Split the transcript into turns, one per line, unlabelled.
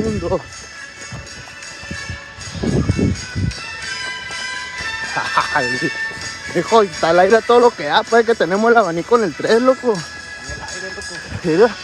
mundo. Hijo, y está al aire todo lo que da, pues que tenemos el abanico en el 3, loco.
En el aire, loco.
Mira.